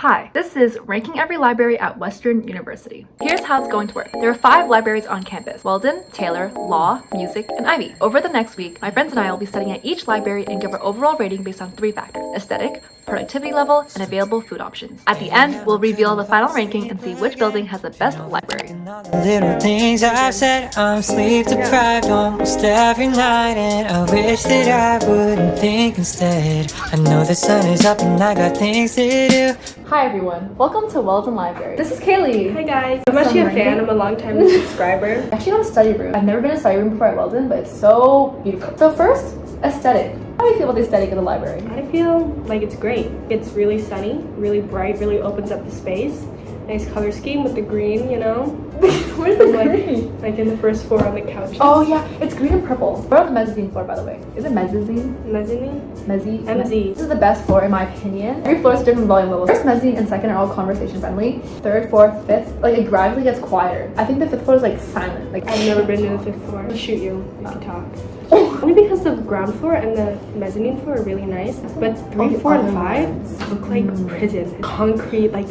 Hi, this is Ranking Every Library at Western University. Here's how it's going to work. There are 5 libraries on campus: Weldon, Taylor, Law, Music, and Ivey. Over the next week, my friends and I will be studying at each library and give our overall rating based on 3 factors: aesthetic, productivity level, and available food options. At the end, we'll reveal the final ranking and see which building has the best library. Little things I've said, I'm sleep deprived almost every night, and I wish that I wouldn't think instead. I know the sun is up and I got things to do. Hi everyone, welcome to Weldon Library. This is Kaylee. Hi guys. I'm actually a fan. I'm a long-time subscriber. I actually got a study room. I've never been in a study room before at Weldon, but it's so beautiful. So first, aesthetic. How do you feel about the aesthetic of the library? I feel like it's great. It's really sunny, really bright, really opens up the space. Nice color scheme with the green, you know? Where's the green? Like in the first floor on the couch. Oh yeah, it's green and purple. We're on the mezzanine floor, by the way. Is it mezzanine? Mezzanine? MZ. This is the best floor in my opinion. Every floor is different volume levels. First, mezzanine, and second are all conversation friendly. Third, fourth, fifth, like it gradually gets quieter. I think the 5th floor is like silent. Like I've never been to the 5th floor. I'll shoot you if you talk. Only because the ground floor and the mezzanine floor are really nice, but 3, 4, and 5 look like prison. Concrete, like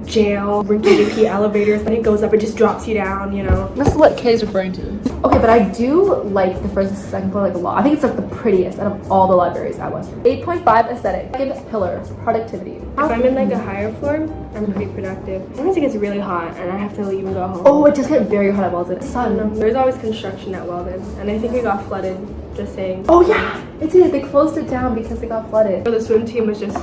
jail, rigidity elevators. When it goes up, it just drops you down, you know? This is what Kay's referring to. Okay, but I do like the 1st and 2nd floor like a lot. I think it's like the prettiest out of all the libraries at Western. 8.5 aesthetic. Give it pillar. Productivity. If I'm in like a higher floor, I'm pretty productive. Sometimes it gets really hot and I have to leave and go home. Oh, it does get very hot at Weldon. Sun. There's always construction at Weldon, and I think we got flooded, just saying. Oh yeah, it did. They closed it down because it got flooded. The swim team was just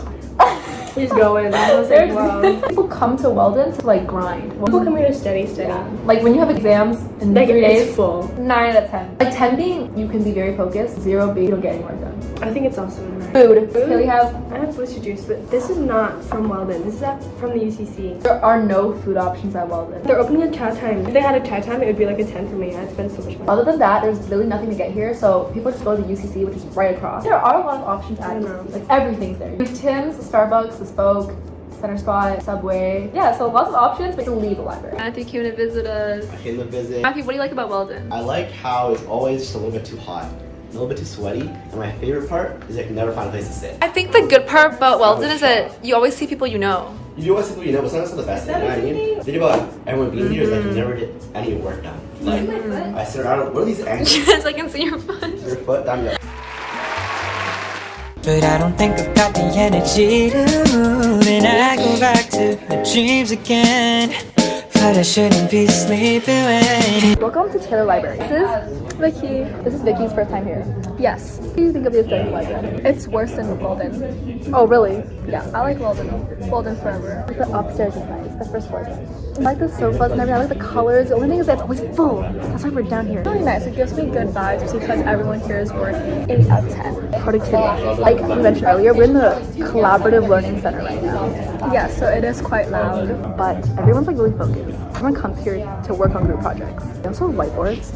going. I was like, wow. People come to Weldon to like grind. People come here to study. Yeah. Like when you have exams in like 3 days, it's full. 9 out of 10. Like 10 being you can be very focused, 0 being you don't get any work done. I think it's also in there. Food. Here we have. I have booster juice, but this is not from Weldon. This is from the UCC. There are no food options at Weldon. They're opening a chow time. If they had a chow time, it would be like a 10 for me. I'd spend so much money. Other than that, there's really nothing to get here, so people just go to the UCC, which is right across. There are a lot of options at UCC. Like everything's there. There's Tim's, Starbucks, the Spoke, Center Spot, Subway. Yeah, so lots of options, but to leave the library. Matthew came to visit us. I came to visit. Matthew, what do you like about Weldon? I like how it's always just a little bit too hot, a little bit too sweaty, and my favorite part is I can never find a place to sit. I think the good part about Weldon is that you always see people you know. You do always see people you know, but sometimes it's not the best thing, you know what I mean? The thing about everyone being here is that you never get any work done. Like, I sit around, what are these angles? Yes, I can see your foot. Your foot, down your... But I don't think I've got the energy to move, and I go back to my dreams again. But I shouldn't be sleeping when. Welcome to Taylor Library. This is Vicky. This is Vicky's first time here. Yes, What do you think of the aesthetic library? it's worse than Weldon. Oh, really? Yeah, I like Weldon. Weldon forever. The upstairs is nice. The first floor is nice. I like the sofas and everything. I like the colors. The only thing is that it's always full. That's why we're down here. Really nice. It gives me good vibes because everyone here is working. 8 out of 10. Productivity. Like we mentioned earlier, we're in the collaborative learning center right now. Yeah, so it is quite loud. But everyone's like really focused. Everyone comes here to work on group projects. They also have whiteboards.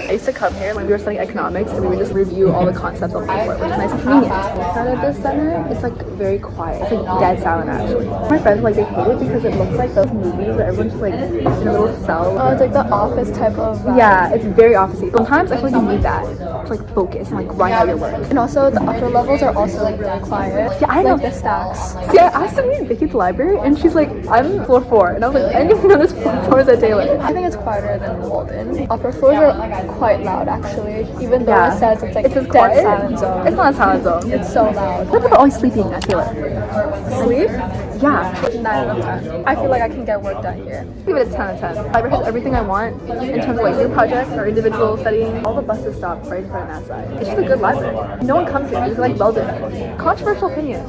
I used to come here when we were studying economics and we would just review all the concepts on the whiteboard, which is nice and convenient. Inside of this center, it's like very quiet. It's like dead silent actually. My friends like they hate it because it looks like those movies where everyone's just like in a little cell. Oh, it's like the office type of vibe. Yeah, it's very officey. Sometimes I feel like you need that to like focus and like grind out your work. And also the upper levels are also like really quiet. Yeah, I know. Like the stacks. See, I asked her to meet Vicky at the library and she's like, I'm floor 4. And I was like, I didn't even know there's 4 floors at Taylor. I think it's quieter than Weldon. Upper floors are quite loud actually. Even though Yeah. it says it's like It says dead quiet. silent zone. It's not a silent zone. It's so loud. What people are always sleeping at Taylor? Sleep? Yeah. 9 out of 10. I feel like I can get work done here. Give it a 10 out of 10. The library has everything I want in terms of like group projects or individual studying. All the buses stop right in front of that side. It's just a good library. No one comes here. It's like Weldon. Controversial opinion.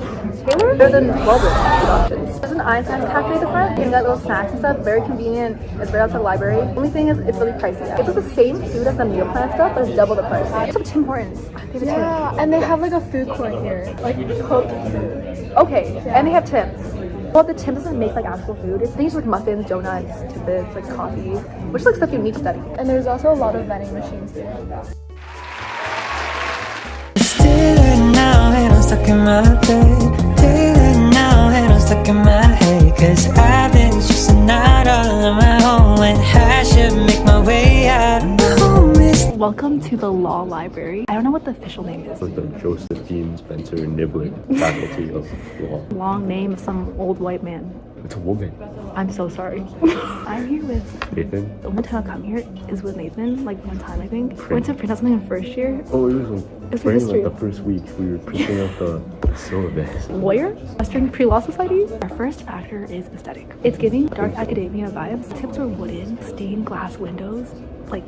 Taylor better than Weldon with options. There's an Einstein's cafe at the front. You can get little snacks and stuff. Very convenient. It's right outside the library. Only thing is it's really pricey. It's like the same food as the meal plan stuff, but it's double the price. It's like Tim Hortons. Yeah, and they have like a food court here, like cooked food. Okay, and they have Tim's. Well, the Tim doesn't make like actual food. It's things like muffins, donuts, tidbits, like coffee, which is like stuff you need to study. And there's also a lot of vending machines here. Still now, and I'm stuck in my bed. Still now, and I'm stuck in my head. Cause I've been stressing out all on my own when I should make my way out. My home is Welcome to the law library. I don't know what the official name is. Like the Josephine Spencer Niblett Faculty of Law. Long name of some old white man. It's a woman. I'm so sorry. I'm here with Nathan? the only time I come here is with Nathan, like one time I think. We went to print out something in first year. Oh, it was like It's during history. like the first week we were printing out the syllabus. Lawyer? Western Pre-Law Society? Our first factor is aesthetic. It's giving dark academia vibes. Tables are wooden, stained glass windows, like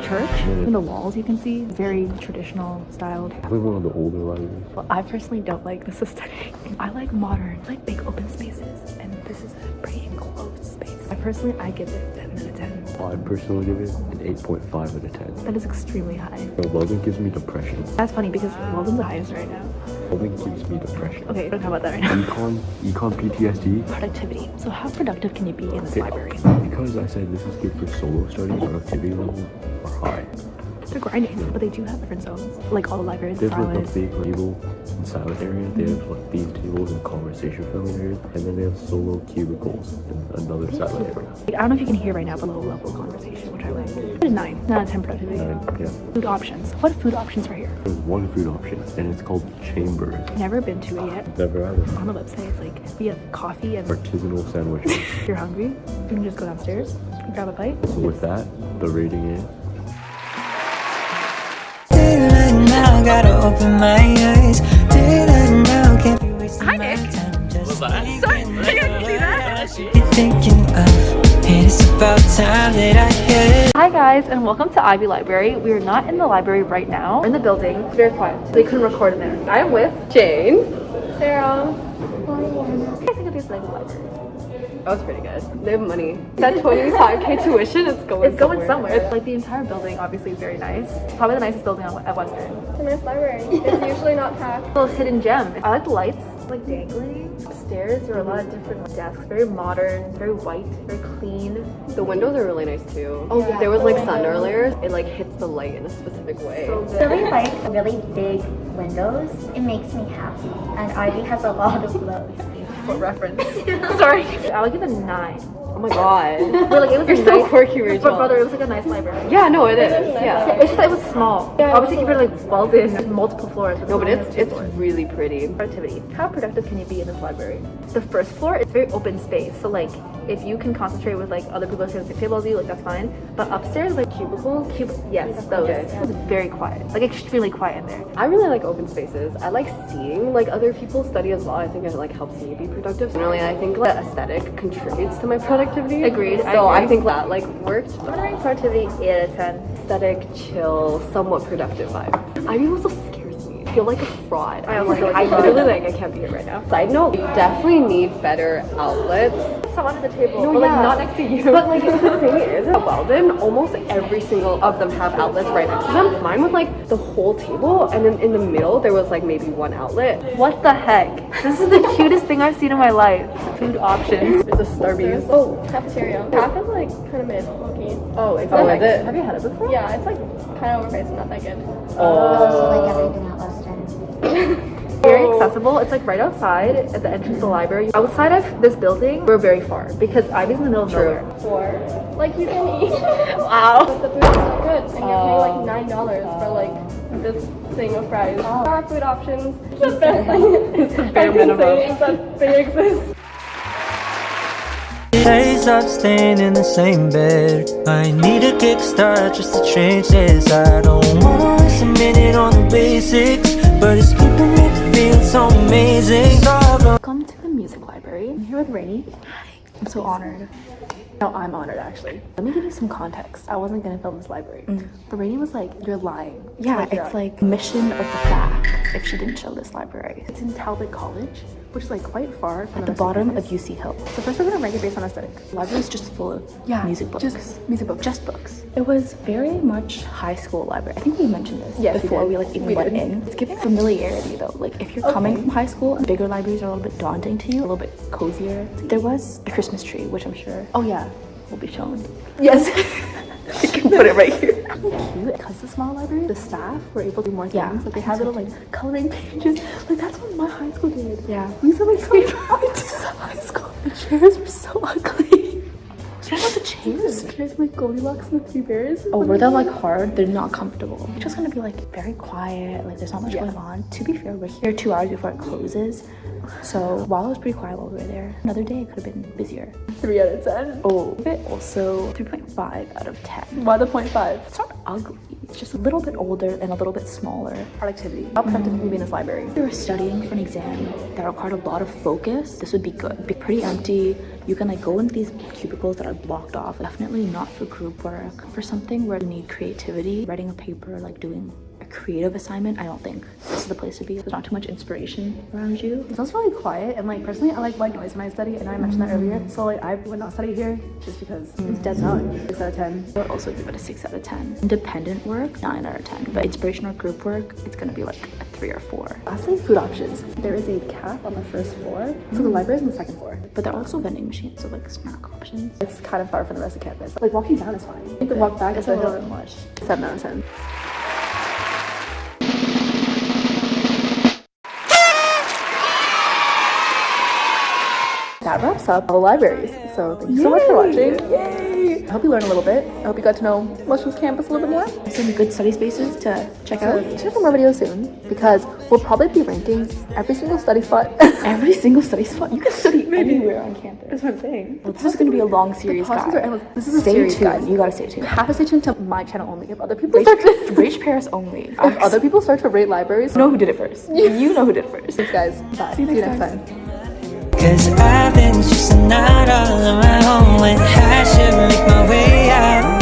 church. And the walls you can see, very traditional styled. Probably one of the older libraries. Well, I personally don't like this aesthetic. I like modern, like big open spaces, and this is a pretty enclosed space. I give it 10 out of 10. I personally give it an 8.5 out of 10. That is extremely high. Weldon gives me depression. That's funny because Weldon's the highest right now. Weldon gives me depression. Okay, don't talk about that right now. Econ PTSD. Productivity. So how productive can you be in this library? Because I said this is good for solo study, productivity levels are high. They're grinding, but they do have different zones. Like all the libraries, They have like silent. a big table and silent area. They have like these tables and conversation friendly areas. And then they have solo cubicles and another silent area. Like, I don't know if you can hear right now, but low level conversation, which I like. 9 out of 10 productivity. Yeah. Food options. What food options are here? There's one food option and it's called Chambers. Never been to it yet. Never either. On the website, it's like we have coffee and Artisanal sandwiches. if you're hungry, you can just go downstairs, grab a bite. So with that, the rating is Daylight now, gotta open my eyes. Daylight now, can't be wasting my time. Just thinking of, and it's about time that I get. Hi guys, and welcome to Ivy Library. We are not in the library right now. We're in the building. It's very quiet. They couldn't record in there. I am with Jane. Sarah. What do you think of this library? That was pretty good. They have money. That 25K tuition, it's going somewhere. It's like the entire building, obviously very nice. It's probably the nicest building at Western. It's a nice library. It's usually not packed. Little hidden gem. I like the lights, like dangling. Upstairs, there are a lot of different desks. Very modern, very white, very clean. The windows are really nice too. Oh, yeah. There was like sun earlier. It like hits the light in a specific way. So I good. really like really big windows. It makes me happy. And Ivy has a lot of those. For reference. Sorry. I would give it a 9. Oh my god. But like it was You're a so nice, quirky, Rachel. But brother, it was like a nice library. Yeah, no, it is. Yeah. It's just that it was small. Obviously compared to like Weldon, there's multiple floors. No, but Weldon has two it's floors. really pretty. Productivity. How productive can you be in this library? The first floor, it's very open space. So like if you can concentrate with like other people sitting at the same table as you, like that's fine. But upstairs, like cubicles, yes, those. Okay. It was very quiet, like extremely quiet in there. I really like open spaces. I like seeing like other people study as well. I think it like helps me be productive. Generally, I think like, the aesthetic contributes to my productivity. Agreed. So I think that like worked. Productivity, 8 out of 10. Aesthetic, chill, somewhat productive vibe. Ivy also scares me. I feel like a fraud. I also feel like I a fraud. literally like I can't be here right now. Side note, we definitely need better outlets. Someone at the table, No, but like yeah. not next to you. But like the thing is, at Weldon, almost every single of them have outlets right next to them. Mine was like the whole table, and then in the middle there was like maybe one outlet. What the heck? This is the cutest thing I've seen in my life. Food options. There's a Starbucks. Oh, cafeteria. Half is like kind of mid, low-key. Oh, is like- it? Have you had it before? Yeah, it's like kind of overpriced and not that good. Also like everything at Western. Very accessible. It's like right outside at the entrance to the library. Outside of this building, we're very far because Ivy's in the middle of nowhere. Or like you can eat. Wow. But the food is so good, and you're paying like $9 for like this thing of fries. Our food options. The best thing is the bare minimum. is that they exist. Days up staying in the same bed. I need a kickstart just to change this. I don't wanna waste a minute on the basics, but it's keeping me feeling so amazing. Welcome to the music library. I'm here with Rainy. I'm so honored. No, I'm honored actually. Let me give you some context. I wasn't gonna film this library, but Rainy was like, "You're lying." Yeah, you're it's out. like mission of the facts if she didn't show this library. It's in Talbot College, which is like quite far from At the rest of bottom of campus. UC Hill. So first we're gonna rank it based on aesthetic. The library is just full of music books. Just music books. Just books. It was very much high school library. I think we mentioned this Yes, we before did. we like even We went did. in. It's giving familiarity though. Like if you're coming from high school, bigger libraries are a little bit daunting to you, a little bit cozier. There was a Christmas tree, which I'm sure Oh yeah. will be shown. Yes. You can put it right here. Cute. Because the small library, the staff were able to do more things. Yeah, Like they I had think little so, like coloring pages. Like that's what my high school did. Yeah. We used to like sweep. This is high school. The chairs were so ugly. What's wrong with the chairs? The chairs were like Goldilocks and the Three Bears. Oh, where they're like hard, they're not comfortable. It's just gonna be like very quiet, like there's not much going on. To be fair, we're here 2 hours before it closes. So while it was pretty quiet while we were there, another day it could have been busier. 3 out of 10. Oh, but also 3.5 out of 10. Why the 0.5? It's not ugly. It's just a little bit older and a little bit smaller. Productivity. How productive can you be in this library? If you were studying for an exam that required a lot of focus, this would be good. It'd be pretty empty. You can like go into these cubicles that are blocked off. Definitely not for group work. For something where you need creativity, writing a paper, like doing a creative assignment, I don't think this is the place to be. There's not too much inspiration around you. It sounds really quiet, and like personally, I like white noise when I study. I know I mentioned that earlier. So like I would not study here just because it's dead silent. 6 out of 10. I would also give it a 6 out of 10. Independent work, 9 out of 10. But inspiration or group work, it's gonna be like a 3 or 4. Lastly, food options. There is a cafe on the first floor, so the library is on the second floor. But they're also vending machines, so like snack options. It's kind of far from the rest of campus. Like walking down is fine. I think the walk back is a little bit much. 7 out of 10. That wraps up all the libraries. So thank you so much for watching. Yay! I hope you learned a little bit. I hope you got to know Washington's campus a little bit more. Some good study spaces to check out. Check out more videos soon because we'll probably be ranking every single study spot. Every single study spot. You can study anywhere on campus. That's what I'm saying. Well, this is going to be a long series, Pauses guys. are endless. This is a Stay series, tuned. guys. You gotta stay tuned. You have to stay tuned to my channel only. If other people start to Rage Paris only. if other people start to rate libraries, You know who did it first. You know who did it first. thanks guys. Bye. See you next time. Cause I've been just a night all on my own when I should make my way out.